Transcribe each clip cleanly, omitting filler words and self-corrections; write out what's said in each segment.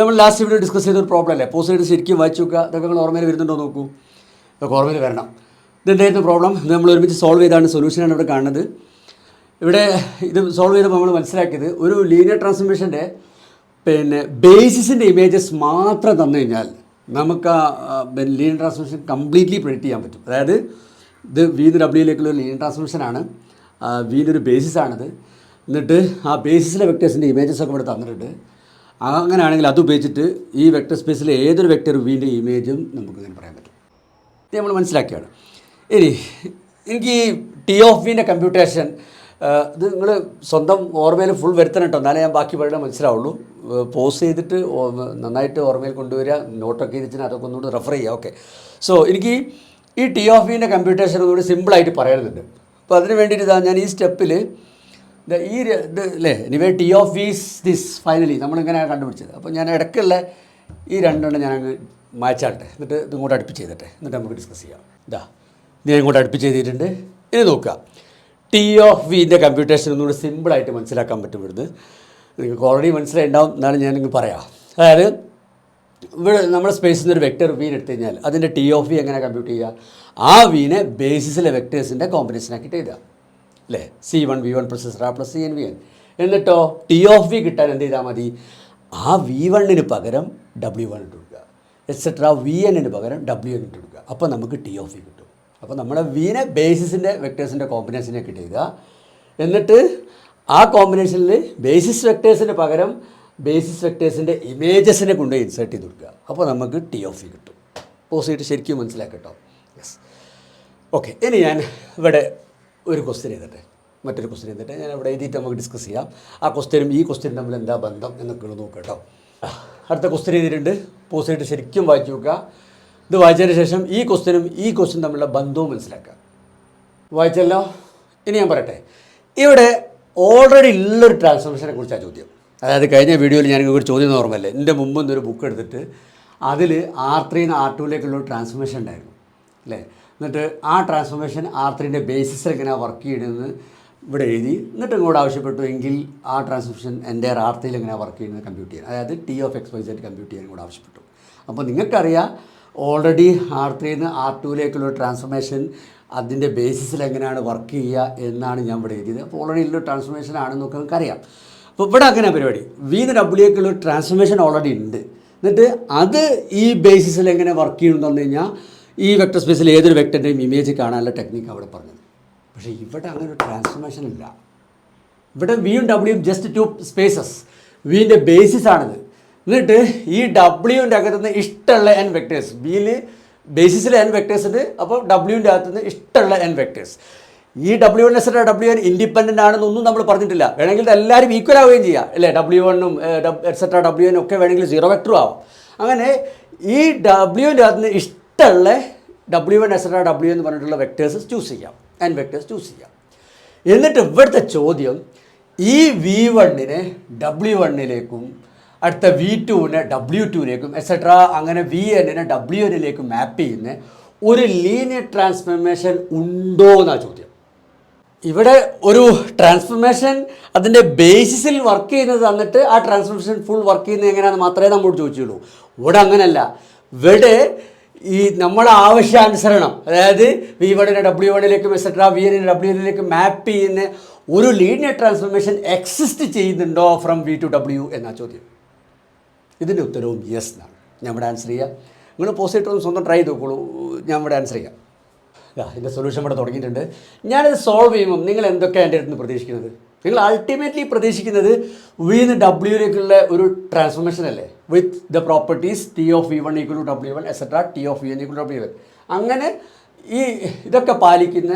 നമ്മൾ last video discuss ചെയ്തൊരു problem അല്ലേ. പോസ് ചെയ്ത് ശരിക്കും വായിച്ചു നോക്കുക. ഇതൊക്കെ നിങ്ങൾ ഓർമ്മയിൽ വരുന്നുണ്ടോ നോക്കൂ. ഇതൊക്കെ ഓർമ്മയിൽ വരണം. ഇതെന്തായിരുന്നു പ്രോബ്ലം? ഇത് നമ്മൾ ഒരുമിച്ച് സോൾവ് ചെയ്താണ് സൊല്യൂഷനാണ് ഇവിടെ കാണുന്നത്. ഇവിടെ ഇത് സോൾവ് ചെയ്തപ്പോൾ നമ്മൾ മനസ്സിലാക്കിയത് ഒരു ലീനിയർ ട്രാൻസ്ഫോർമേഷൻ്റെ ബേസിസിൻ്റെ ഇമേജസ് മാത്രം തന്നു കഴിഞ്ഞാൽ നമുക്ക് ആ ലീനിയർ ട്രാൻസ്ഫോർമേഷൻ കംപ്ലീറ്റ്ലി പ്രെഡിക്റ്റ് ചെയ്യാൻ പറ്റും. അതായത് ഇത് വീന്ന് ഡബ്ല്യൂയിലേക്കുള്ള ഒരു ലീനിയർ ട്രാൻസ്ഫോർമേഷനാണ്. വീന്നൊരു ബേസിസാണിത്. എന്നിട്ട് ആ ബേസിസിലെ വെക്ടേഴ്സിൻ്റെ ഇമേജസ് ഒക്കെ ഇവിടെ തന്നിട്ടുണ്ട്. അങ്ങനെയാണെങ്കിൽ അത് ഉപയോഗിച്ചിട്ട് ഈ വെക്ടർ സ്പേസിലെ ഏതൊരു വെക്ടർ വീൻ്റെ ഇമേജും നമുക്കിങ്ങനെ പറയാൻ പറ്റും. ഇത് നമ്മൾ മനസ്സിലാക്കിയാണ്. ഇനി എനിക്ക് ഈ ടി ഓഫ് വീൻ്റെ കമ്പ്യൂട്ടേഷൻ ഇത് നിങ്ങൾ സ്വന്തം ഓർമ്മയിൽ ഫുൾ വരുത്തണം കേട്ടോ, എന്നാലേ ഞാൻ ബാക്കി പറയുന്നത് മനസ്സിലാവുള്ളൂ. പോസ് ചെയ്തിട്ട് നന്നായിട്ട് ഓർമ്മയിൽ കൊണ്ടുവരിക, നോട്ടൊക്കെ വെച്ചാൽ അതൊക്കെ ഒന്നുകൂടി റെഫർ ചെയ്യുക. ഓക്കെ. സോ എനിക്ക് ഈ ടി ഓഫ് വീൻ്റെ കമ്പ്യൂട്ടേഷൻ ഒന്നുകൂടി സിമ്പിളായിട്ട് പറയുന്നുണ്ട്. അപ്പോൾ അതിന് വേണ്ടിയിട്ട് ഇതാ ഞാൻ ഈ സ്റ്റെപ്പിൽ ഈ ഇത് അല്ലേ anyway T of V's this finally നമ്മളിങ്ങനെയാണ് കണ്ടുപിടിച്ചത്. അപ്പോൾ ഞാൻ ഇടയ്ക്കുള്ള ഈ രണ്ടെണ്ണം ഞാൻ അങ്ങ് മാച്ചാട്ടെ, എന്നിട്ട് ഇത് ഇങ്ങോട്ട് അടുപ്പിച്ച് ചെയ്തിട്ടെ, എന്നിട്ട് നമുക്ക് ഡിസ്കസ് ചെയ്യാം. ഇതാ ഇത് ഞാൻ ഇങ്ങോട്ട് അടുപ്പിച്ച് ചെയ്തിട്ടുണ്ട്. ഇനി നോക്കുക, ടി ഓഫ് വീൻ്റെ കമ്പ്യൂട്ടേഷൻ ഒന്നുകൂടി സിമ്പിളായിട്ട് മനസ്സിലാക്കാൻ പറ്റും. ഇവിടുന്ന് നിങ്ങൾക്ക് ഓൾറെഡി മനസ്സിലായിട്ടുണ്ടാവും, എന്നാലും ഞാനിങ്ങ് പറയാം. അതായത് ഇവിടെ നമ്മുടെ സ്പേസിൽ നിന്ന് ഒരു വെക്ടർ വീൻ എടുത്തു കഴിഞ്ഞാൽ അതിൻ്റെ ടി ഓഫ് വി എങ്ങനെ കമ്പ്യൂട്ട് ചെയ്യുക? ആ വീനെ ബേസിസിലെ വെക്ടേഴ്സിൻ്റെ കോമ്പിനേഷനാക്കിയിട്ട് എഴുതുക അല്ലേ. C1 V1 plus et cetera plus CN Vn. എന്നിട്ടോ ടി ഓഫ് വി കിട്ടാൻ എന്ത് ചെയ്താൽ മതി? ആ V1 പകരം W1 ഇട്ട് കൊടുക്കുക, എക്സെട്രാ Vn പകരം Wn ഇട്ട് കൊടുക്കുക. അപ്പോൾ നമുക്ക് ടി ഓഫ് വി കിട്ടും. അപ്പോൾ നമ്മുടെ വീനെ ബേസിസിൻ്റെ വെക്ടേഴ്സിൻ്റെ കോമ്പിനേഷനൊക്കെ ഇട്ട് എഴുതുക. എന്നിട്ട് ആ കോമ്പിനേഷനിൽ ബേസിസ് വെക്ടേഴ്സിന് പകരം ബേസിസ് വെക്ടേഴ്സിൻ്റെ ഇമേജസിനെ കൊണ്ട് ഇൻസേർട്ട് ചെയ്ത് കൊടുക്കുക. അപ്പോൾ നമുക്ക് ടി ഓഫ് വി കിട്ടും. പോസ് ചെയ്തിട്ട് ശരിക്കും മനസ്സിലാക്കട്ടോ. യെസ്. ഓക്കെ. ഇനി ഞാൻ ഇവിടെ ഒരു ക്വസ്റ്റ്യൻ ചെയ്തിട്ടെ, മറ്റൊരു ക്വസ്റ്റ്യൻ ചെയ്തിട്ട് ഞാൻ ഇവിടെ എഴുതിയിട്ട് നമുക്ക് ഡിസ്കസ് ചെയ്യാം. ആ ക്വസ്റ്റ്യനും ഈ ക്വസ്റ്റ്യനും തമ്മിൽ എന്താ ബന്ധം എന്നൊക്കെ നോക്കാം കേട്ടോ. അടുത്ത ക്വസ്റ്റ്യൻ ചെയ്തിട്ടുണ്ട്. പോസ് ചെയ്തിട്ട് ശരിക്കും വായിച്ചു നോക്കുക. ഇത് വായിച്ചതിന് ശേഷം ഈ ക്വസ്റ്റ്യൻ തമ്മിലുള്ള ബന്ധവും മനസ്സിലാക്കുക. വായിച്ചല്ലോ. ഇനി ഞാൻ പറയട്ടെ, ഇവിടെ ഓൾറെഡി ഉള്ളൊരു ട്രാൻസ്ഫോർമേഷനെ കുറിച്ചാണ് ചോദ്യം. അതായത് കഴിഞ്ഞ വീഡിയോയിൽ ഞാൻ ഒരു ചോദ്യം ഓർമ്മയല്ലേ, എൻ്റെ മുമ്പ് ഒരു ബുക്ക് എടുത്തിട്ട് അതിൽ R3 നിന്ന് R2 ട്രാൻസ്ഫോർമേഷൻ ഉണ്ടായിരുന്നു അല്ലേ. എന്നിട്ട് ആ ട്രാൻസ്ഫോർമേഷൻ R3 ബേസിസിൽ എങ്ങനെയാണ് വർക്ക് ചെയ്യണമെന്ന് ഇവിടെ എഴുതി. എന്നിട്ട് ഇങ്ങോട്ട് ആവശ്യപ്പെട്ടു എങ്കിൽ ആ ട്രാൻസ്ഫോർമേഷൻ എൻ്റെ R3 എങ്ങനെയാണ് വർക്ക് ചെയ്യുന്നത് കമ്പ്യൂട്ട് ചെയ്യാൻ, അതായത് T of XYZ കമ്പ്യൂട്ട് ചെയ്യാൻ കൂടെ ആവശ്യപ്പെട്ടു. അപ്പോൾ നിങ്ങൾക്കറിയാം ഓൾറെഡി R3 നിന്ന് R2 ട്രാൻസ്ഫോർമേഷൻ അതിൻ്റെ ബേസിസിൽ എങ്ങനെയാണ് വർക്ക് ചെയ്യുക എന്നാണ് ഞാൻ ഇവിടെ എഴുതിയത്. അപ്പോൾ ഓൾറെഡി ഉള്ള ട്രാൻസ്ഫോർമേഷൻ ആണെന്നൊക്കെ നമുക്കറിയാം. അപ്പോൾ ഇവിടെ അങ്ങനെ പരിപാടി വീന്ന് W ട്രാൻസ്ഫോർമേഷൻ ഓൾറെഡി ഉണ്ട്. എന്നിട്ട് അത് ഈ ബേസിസിൽ എങ്ങനെ വർക്ക് ചെയ്യുമെന്ന് പറഞ്ഞു കഴിഞ്ഞാൽ ഈ വെക്ടർ സ്പേസിൽ ഏതൊരു വെക്ടറിൻ്റെയും ഇമേജ് കാണാനുള്ള ടെക്നിക്ക് അവിടെ പറഞ്ഞത്. പക്ഷേ ഇവിടെ അങ്ങനെ ഒരു ട്രാൻസ്ഫോർമേഷൻ ഇല്ല. ഇവിടെ വിയും ഡബ്ല്യൂയും ജസ്റ്റ് ടു സ്പേസസ്, വീൻ്റെ ബേസിസ് ആണിത്. എന്നിട്ട് ഈ ഡബ്ല്യൂൻ്റെ അകത്തുനിന്ന് ഇഷ്ടമുള്ള n വെക്ടേഴ്സ്, ബിയിൽ ബേസിസിൽ n വെക്ടേഴ്സ് ഉണ്ട്. അപ്പോൾ ഡബ്ല്യൂൻ്റെ അകത്തുനിന്ന് ഇഷ്ടമുള്ള n വെക്ടേഴ്സ്. ഈ W1 എക്സെട്രാ Wn ഇൻഡിപെൻഡൻ്റ് ആണെന്നൊന്നും നമ്മൾ പറഞ്ഞിട്ടില്ല. വേണമെങ്കിൽ ഇത് എല്ലാവരും ഈക്വൽ ആവുകയും ചെയ്യാം അല്ലേ. W1 എക്സെട്രാ Wn ഒക്കെ വേണമെങ്കിൽ 0 വെക്ടറും ആവാം. അങ്ങനെ ഈ ഡബ്ല്യൂൻ്റെ അകത്തുനിന്ന് ഇഷ്ടമുള്ള W1 എക്സെട്രാ W എന്ന് പറഞ്ഞിട്ടുള്ള വെക്ടേഴ്സ് ചൂസ് ചെയ്യാം, n വെക്ടേഴ്സ് ചൂസ് ചെയ്യാം. എന്നിട്ട് ഇവിടുത്തെ ചോദ്യം ഈ V1 W1 അടുത്ത V2 W2 എക്സെട്രാ അങ്ങനെ Vn Wn മാപ്പ് ചെയ്യുന്ന ഒരു ലീനിയർ ട്രാൻസ്ഫോർമേഷൻ ഉണ്ടോ എന്നാണ് ചോദ്യം. ഇവിടെ ഒരു ട്രാൻസ്ഫോർമേഷൻ അതിൻ്റെ ബേസിസിൽ വർക്ക് ചെയ്യുന്നത് തന്നിട്ട് ആ ട്രാൻസ്ഫോർമേഷൻ ഫുൾ വർക്ക് ചെയ്യുന്നത് എങ്ങനെയാണെന്ന് മാത്രമേ നമ്മോട് ചോദിച്ചുള്ളൂ. ഇവിടെ അങ്ങനെയല്ല. ഇവിടെ ഈ നമ്മളെ ആവശ്യാനുസരണം, അതായത് V1 W1 et cetera Vn Wn മാപ്പ് ചെയ്യുന്ന ഒരു ലീനിയർ ട്രാൻസ്ഫോർമേഷൻ എക്സിസ്റ്റ് ചെയ്യുന്നുണ്ടോ ഫ്രം V to W എന്നാ ചോദ്യം. ഇതിൻ്റെ ഉത്തരവും യെസ് എന്നാണ്. ഞാൻ ഇവിടെ ആൻസർ ചെയ്യാം. നിങ്ങൾ പോസിറ്റീവ് സ്വന്തം ട്രൈ ചെയ്ത് നോക്കോളൂ. ഞാൻ ഇവിടെ ആൻസർ ചെയ്യാം. ഇതിൻ്റെ സൊല്യൂഷൻ ഇവിടെ തുടങ്ങിയിട്ടുണ്ട്. ഞാനിത് സോൾവ് ചെയ്യുമ്പം നിങ്ങൾ എന്തൊക്കെയാണ് എൻ്റെ അടുത്ത് നിന്ന് പ്രതീക്ഷിക്കുന്നത്? നിങ്ങൾ അൾട്ടിമേറ്റ്ലി പ്രതീക്ഷിക്കുന്നത് വീന്ന് W ഒരു ട്രാൻസ്ഫോർമേഷൻ അല്ലേ, with the properties T of V1 = W1 et cetera T of Vn = W1. അങ്ങനെ ഈ ഇതൊക്കെ പാലിക്കുന്ന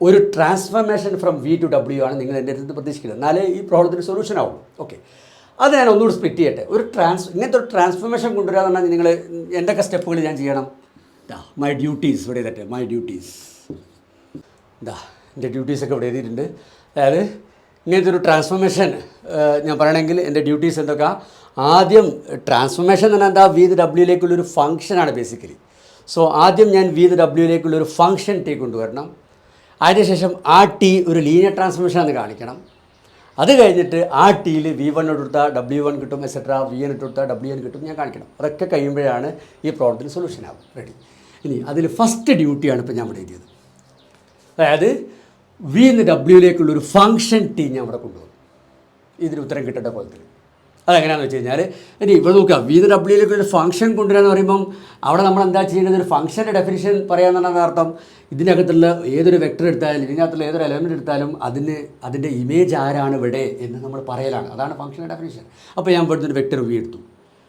ഒരു transformation from V to W ആണ് നിങ്ങൾ എൻ്റെ അടുത്ത് പ്രതീക്ഷിക്കുന്നത്. എന്നാലേ ഈ പ്രോബ്ലത്തിന് സൊല്യൂഷൻ ആവും. ഓക്കെ. അത് ഞാൻ ഒന്നുകൂടി സ്പ്ലിറ്റ് ചെയ്യട്ടെ. ഇങ്ങനത്തെ ഒരു ട്രാൻസ്ഫോർമേഷൻ കൊണ്ടുവരിക എന്ന് പറഞ്ഞാൽ നിങ്ങൾ എന്തൊക്കെ സ്റ്റെപ്പുകൾ ഞാൻ ചെയ്യണം? മൈ ഡ്യൂട്ടീസ് ഇവിടെ ചെയ്തിട്ട് മൈ ഡ്യൂട്ടീസ് എൻ്റെ ഡ്യൂട്ടീസൊക്കെ ഇവിടെ എഴുതിയിട്ടുണ്ട്. അതായത് ഇങ്ങനത്തെ ഒരു ട്രാൻസ്ഫോർമേഷൻ ഞാൻ പറയണമെങ്കിൽ എൻ്റെ ഡ്യൂട്ടീസ് എന്തൊക്കെ? ആദ്യം ട്രാൻസ്ഫോർമേഷൻ എന്ന് പറഞ്ഞാൽ എന്താ? V to W ഫംഗ്ഷനാണ് ബേസിക്കലി. സോ ആദ്യം ഞാൻ V to W function T കൊണ്ടുവരണം. അതിനുശേഷം ആ T ഒരു ലീനിയർ ട്രാൻസ്ഫോർമേഷൻ എന്ന് കാണിക്കണം. അത് കഴിഞ്ഞിട്ട് ആ ടിയിൽ V1 ഇട്ടെടുത്താൽ W1 കിട്ടും, എക്സെട്രാ VN ഇട്ടെടുത്താൽ WN കിട്ടും. ഞാൻ കാണിക്കണം. അതൊക്കെ കഴിയുമ്പോഴാണ് ഈ പ്രോബ്ലത്തിന് സൊല്യൂഷൻ ആവും. റെഡി. ഇനി അതിൽ ഫസ്റ്റ് ഡ്യൂട്ടിയാണ് ഇപ്പോൾ ഞാൻ ഇവിടെ എഴുതിയത്. അതായത് V എന്ന് Wയിലേക്കുള്ളൊരു ഫംഗ്ഷൻ T ഞാൻ ഇവിടെ കൊണ്ടുവന്നു. ഇതിന് ഉത്തരം കിട്ടേണ്ട കോലത്തിൽ. അതെങ്ങനെയാണെന്ന് വെച്ച് കഴിഞ്ഞാൽ ഇനി ഇവിടെ നോക്കുക, V എന്ന് Wയിലേക്ക് ഒരു ഫംഗ്ഷൻ കൊണ്ടുവരാന്ന് പറയുമ്പം അവിടെ നമ്മൾ എന്താ ചെയ്യേണ്ടത്? ഒരു ഫംഗ്ഷൻ്റെ ഡെഫിനിഷൻ പറയാമെന്നാണ് അർത്ഥം. ഇതിനകത്തുള്ള ഏതൊരു വെക്ടർ എടുത്താലും ഇതിനകത്തുള്ള ഏതൊരു എലമെൻറ്റ് എടുത്താലും അതിൻ്റെ ഇമേജ് ആരാണ് ഇവിടെ എന്ന് നമ്മൾ പറയലാണ്. അതാണ് ഫംഗ്ഷൻ്റെ ഡെഫിനിഷൻ. അപ്പോൾ ഞാൻ ഇവിടുന്ന് ഒരു വെക്ടർ V എടുത്തു,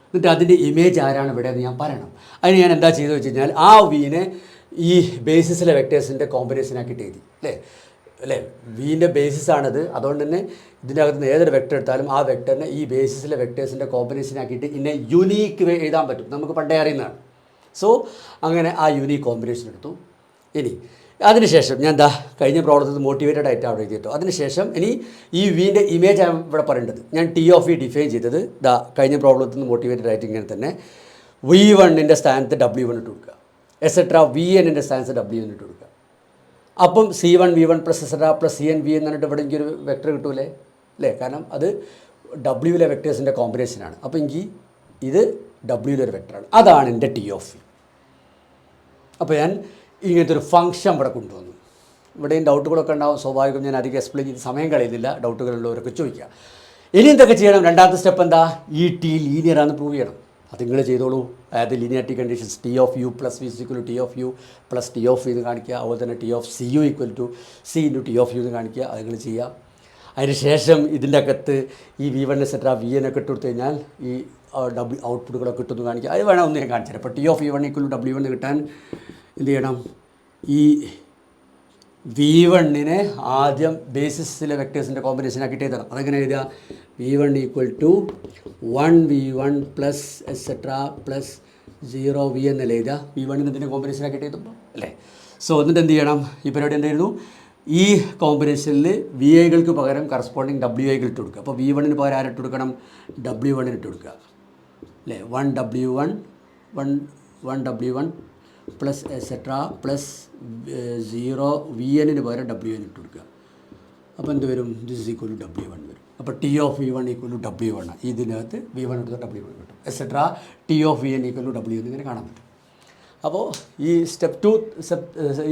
എന്നിട്ട് അതിൻ്റെ ഇമേജ് ആരാണ് ഇവിടെ എന്ന് ഞാൻ പറയണം. അതിന് ഞാൻ എന്താ ചെയ്തതെന്ന് വെച്ച് കഴിഞ്ഞാൽ ആ Vനെ ഈ ബേസിസിലെ വെക്ടേഴ്സിൻ്റെ കോമ്പിനേഷനാക്കിയിട്ട് എഴുതി. അല്ലേ Vൻ്റെ ബേസിസാണത്. അതുകൊണ്ട് തന്നെ ഇതിനകത്ത് നിന്ന് ഏതൊരു വെക്ടർ എടുത്താലും ആ വെക്ടറിനെ ഈ ബേസിസിലെ വെക്ടേഴ്സിൻ്റെ കോമ്പിനേഷനാക്കിയിട്ട് ഇന്നെ യുണീക്ക് വേ എഴുതാൻ പറ്റും. നമുക്ക് പണ്ടേ അറിയുന്നതാണ്. സോ അങ്ങനെ ആ യുണീക്ക് കോമ്പിനേഷൻ എടുത്തു. ഇനി അതിനുശേഷം ഞാൻ എന്താ കഴിഞ്ഞ പ്രോബ്ലത്തിൽ മോട്ടിവേറ്റഡ് ആയിട്ട് അവിടെ എഴുതിയിട്ടു. അതിനുശേഷം ഇനി ഈ Vൻ്റെ ഇമേജ് ആണ് ഇവിടെ പറയേണ്ടത്. ഞാൻ T(V) ഡിഫൈൻ ചെയ്തത് കഴിഞ്ഞ പ്രോബ്ലത്തിൽ നിന്ന് മോട്ടിവേറ്റഡ് ആയിട്ട് ഇങ്ങനെ തന്നെ V1ൻ്റെ സ്ഥാനത്ത് W1 ഇട്ട് കൊടുക്കുക, എക്സെട്രാ VNൻ്റെ സ്ഥാനത്ത് W1 ഇട്ട് കൊടുക്കുക. അപ്പം C1 V1 plus et cetera plus CN V എന്ന് പറഞ്ഞിട്ട് ഇവിടെ എനിക്കൊരു വെക്ടർ കിട്ടൂലേ? അല്ലേ? കാരണം അത് Wയിലെ വെക്ടേഴ്സിൻ്റെ കോമ്പിനേഷനാണ്. അപ്പോൾ എനിക്ക് ഇത് Wയിലെ ഒരു വെക്ടറാണ്. അതാണ് എൻ്റെ T(V). അപ്പോൾ ഞാൻ ഇങ്ങനത്തെ ഒരു ഫംഗ്ഷൻ ഇവിടെ കൊണ്ടുവന്നു. ഇവിടെയും ഡൗട്ടുകളൊക്കെ ഉണ്ടാവും, സ്വാഭാവികം. ഞാൻ അധികം എക്സ്പ്ലെയിൻ ചെയ്ത് സമയം കളയുന്നില്ല, ഡൗട്ടുകളുള്ളവരൊക്കെ ചോദിക്കുക. ഇനി എന്തൊക്കെ ചെയ്യണം? രണ്ടാമത്തെ സ്റ്റെപ്പ് എന്താ? ഈ T ലീനിയറാണെന്ന് പ്രൂവ് ചെയ്യണം. അത് നിങ്ങൾ ചെയ്തോളൂ. അതായത് linearity conditions T(U plus V = T(U plus T(V) എന്ന് കാണിക്കുക. അതുപോലെ തന്നെ T(CU = C × T(U) എന്ന് കാണിക്കുക. അത് നിങ്ങൾ ചെയ്യുക. അതിനുശേഷം ഇതിൻ്റെ അകത്ത് ഈ V1 എക്സെട്രാ VN ഒക്കെ ഇട്ട് കൊടുത്തു കഴിഞ്ഞാൽ ഈ ഔട്ട്പുട്ടുകളൊക്കെ കിട്ടുമെന്ന് കാണിക്കുക. അത് വേണം ഒന്ന് ഞാൻ കാണിച്ചു തരാം. അപ്പോൾ T(V1 = W1) കിട്ടാൻ എന്ത് ചെയ്യണം? ഈ V1നെ ആദ്യം ബേസിസിലെ വെക്ടേഴ്സിൻ്റെ കോമ്പിനേഷനാക്കിയിട്ട് എഴുതണം. അതെങ്ങനെ എഴുതുക? V1 = 1V1 plus et cetera plus 0V എന്നല്ലേ എഴുതുക? V1 ഇതിൻ്റെ കോമ്പിനേഷനാക്കിയിട്ട് എഴുതുമ്പോൾ അല്ലേ? സോ എന്നിട്ട് എന്ത് ചെയ്യണം? ഈ പരിപാടി എന്തായിരുന്നു? ഈ കോമ്പിനേഷനിൽ VIകൾക്ക് പകരം കറസ്പോണ്ടിങ് WIകൾ ഇട്ട് കൊടുക്കുക. അപ്പോൾ V1ന് പകരം ആരിട്ട് കൊടുക്കണം? W1 ഇട്ട് കൊടുക്കുക അല്ലേ? 1W1 പ്ലസ് എക്സെട്രാ പ്ലസ് 0VNന് പകരം WN ഇട്ട് കൊടുക്കുക. അപ്പോൾ എന്ത് വരും? ദിസ് = W1 വരും. അപ്പോൾ T(V1 = W1. ഇതിനകത്ത് V1 എടുത്ത് W1 കിട്ടും, എക്സെട്രാ T(VN = W എന്നിങ്ങനെ കാണാൻ പറ്റും. അപ്പോൾ ഈ സ്റ്റെപ്പ് 2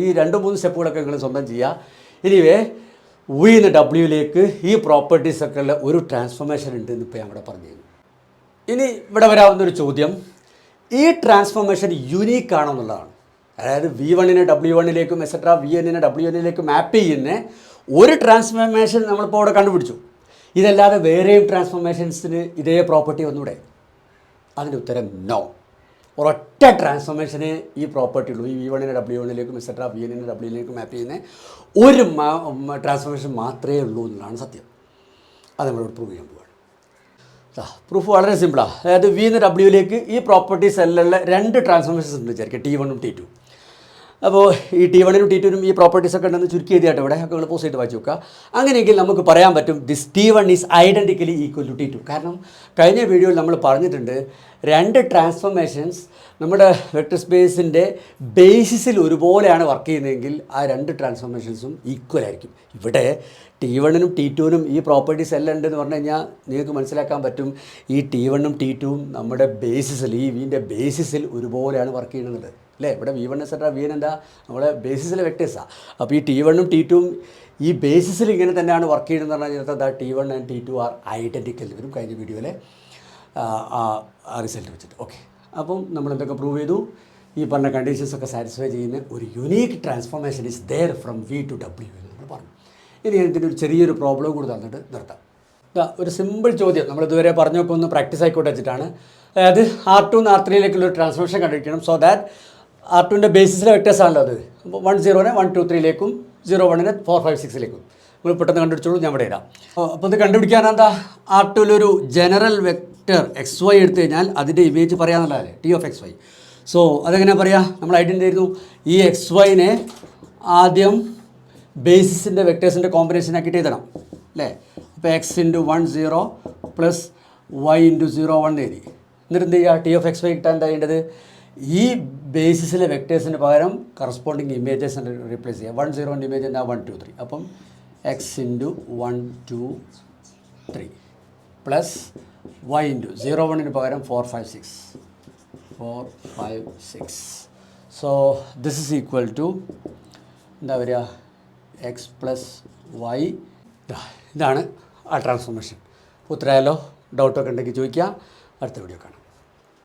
ഈ 2-3 സ്റ്റെപ്പുകളൊക്കെ നിങ്ങൾ സ്വന്തം ചെയ്യുക. എനിവേ V എന്ന് Wയിലേക്ക് ഈ പ്രോപ്പർട്ടീസൊക്കെ ഉള്ള ഒരു ട്രാൻസ്ഫോർമേഷൻ ഉണ്ട് എന്ന് ഇപ്പോൾ ഞാൻ ഇവിടെ പറഞ്ഞു തരുന്നു. ഇനി ഇവിടെ വരാവുന്നൊരു ചോദ്യം, ഈ ട്രാൻസ്ഫോർമേഷൻ യുണീക്ക് ആണോ എന്നുള്ളതാണ്. അതായത് V1നെ W1ലേക്കും എക്സെട്രാ VNനെ W1ലേക്കും മാപ്പ് ചെയ്യുന്ന ഒരു ട്രാൻസ്ഫോർമേഷൻ നമ്മളിപ്പോൾ അവിടെ കണ്ടുപിടിച്ചു. ഇതല്ലാതെ വേറെയും ട്രാൻസ്ഫോർമേഷൻസിന് ഇതേ പ്രോപ്പർട്ടി ഒന്നുകൂടെ? അതിൻ്റെ ഉത്തരം നോ. ഒരൊറ്റ ട്രാൻസ്ഫോർമേഷന് ഈ പ്രോപ്പർട്ടി ഉള്ളൂ. ഈ V1നെ W1ലേക്കും എക്സെട്രാ VNനെ Wയിലേക്കും മാപ്പ് ചെയ്യുന്ന ഒരു ട്രാൻസ്ഫോർമേഷൻ മാത്രമേ ഉള്ളൂ എന്നുള്ളതാണ് സത്യം. അത് നമ്മളോട് പ്രൂവ് ചെയ്യാൻ പോവുകയാണ്. പ്രൂഫ് വളരെ സിമ്പിളാണ്. അതായത് V എന്ന് Wയിലേക്ക് ഈ പ്രോപ്പർട്ടീസ് എല്ലാം 2 ട്രാൻസ്ഫോർമേഷൻസ് ഉണ്ട് വിചാരിക്കുക, T1ഉം T2. അപ്പോൾ ഈ T1നും T2നും ഈ പ്രോപ്പർട്ടീസൊക്കെ ഉണ്ടെന്ന് ചുരുക്കി എഴുതിയായിട്ട് ഇവിടെ ഒക്കെ നിങ്ങൾ പോസ്റ്റ് ചെയ്ത് വായിച്ച് നോക്കുക. അങ്ങനെയെങ്കിൽ നമുക്ക് പറയാൻ പറ്റും this T1 is identically equal to T2. കാരണം കഴിഞ്ഞ വീഡിയോയിൽ നമ്മൾ പറഞ്ഞിട്ടുണ്ട് 2 ട്രാൻസ്ഫോർമേഷൻസ് നമ്മുടെ വെക്ടർ സ്പേസിൻ്റെ ബേസിസിൽ ഒരുപോലെയാണ് വർക്ക് ചെയ്യുന്നതെങ്കിൽ ആ 2 ട്രാൻസ്ഫോർമേഷൻസും ഈക്വൽ ആയിരിക്കും. ഇവിടെ T1നും T2നും ഈ പ്രോപ്പർട്ടീസ് എല്ലാം ഉണ്ടെന്ന് പറഞ്ഞു കഴിഞ്ഞാൽ നിങ്ങൾക്ക് മനസ്സിലാക്കാൻ പറ്റും ഈ T1ഉം T2ഉം നമ്മുടെ ബേസിസിൽ ഈ Vൻ്റെ ബേസിസിൽ ഒരുപോലെയാണ് വർക്ക് ചെയ്യുന്നത് അല്ലേ? ഇവിടെ V1 എക്സെട്രാ VN എന്താ? നമ്മുടെ ബേസിസിലെ വെക്ടേഴ്സാണ്. അപ്പോൾ ഈ T1ഉം T2ഉം ഈ ബേസിസിൽ ഇങ്ങനെ തന്നെയാണ് വർക്ക് ചെയ്യുന്നതെന്ന് പറഞ്ഞാൽ T1 and T2 are identical വരും കഴിഞ്ഞ വീഡിയോയിലെ ആ റിസൾട്ട് വെച്ചിട്ട്. ഓക്കെ, അപ്പം നമ്മളെന്തൊക്കെ പ്രൂവ് ചെയ്തു? ഈ പറഞ്ഞ കണ്ടീഷൻസൊക്കെ സാറ്റിസ്ഫൈ ചെയ്യുന്ന ഒരു unique transformation is there from V to W എന്ന് നമ്മൾ പറഞ്ഞു. ഇനി ഇതിൻ്റെ ഒരു ചെറിയൊരു പ്രോബ്ലം കൂടി തന്നിട്ട് നിർത്താം. ഒരു സിമ്പിൾ ചോദ്യം നമ്മളിതുവരെ പറഞ്ഞൊക്കെ ഒന്ന് പ്രാക്ടീസ് ആയിക്കോട്ടെ വെച്ചിട്ടാണ്. അതായത് R2 നിന്ന് R3ലേക്കുള്ള ഒരു ട്രാൻസ്ഫോർമേഷൻ കണ്ടുപിടിക്കണം. സോ ദാറ്റ് R2ൻ്റെ ബേസിസിലെ വെക്ടേഴ്സ് ആണല്ലോ അത്. അപ്പോൾ 10നെ 1 2 3ലേക്കും 01നെ 4 5 6ലേക്കും നിങ്ങൾ പെട്ടെന്ന് കണ്ടുപിടിച്ചോളൂ. ഞാൻ ഇവിടെ ഇടാം. അപ്പോൾ ഇത് കണ്ടുപിടിക്കാൻ എന്താ? R2ലൊരു ജനറൽ വെക്ടർ XY എടുത്തു കഴിഞ്ഞാൽ അതിൻ്റെ ഇമേജ് പറയാമെന്നുള്ളതല്ലേ T(XY). സോ അതെങ്ങനെയാണ് പറയുക? നമ്മൾ ഐഡൻറ്റിഫൈ ചെയ്തു ഈ XYനെ ആദ്യം ബേസിസിൻ്റെ വെക്ടേഴ്സിൻ്റെ കോമ്പിനേഷനാക്കിയിട്ട് എഴുതണം അല്ലേ? അപ്പോൾ X × 1 0 പ്ലസ് Y × 0 1 എഴുതി. എന്നിട്ട് എന്ത് ചെയ്യുക? T(XY) കിട്ടാൻ എന്താ ചെയ്യേണ്ടത്? ഈ ബേസിസിലെ വെക്ടേഴ്സിന് പകരം കറസ്പോണ്ടിങ് ഇമേജസ് റീപ്ലേസ് ചെയ്യുക. 1 0ൻ്റെ ഇമേജ് എന്താ? 1 2 3. അപ്പം X × 1 2 3 പ്ലസ് y ഇൻറ്റു 0 1 പകരം 4 5 6 so this is equal to എന്താ വരിക എക്സ് പ്ലസ് വൈ. ഇതാണ് ആ ട്രാൻസ്ഫോർമേഷൻ. ഉത്തരമായാലോ? ഡൗട്ടൊക്കെ ഉണ്ടെങ്കിൽ ചോദിക്കുക. അടുത്ത വീഡിയോ കാണാം.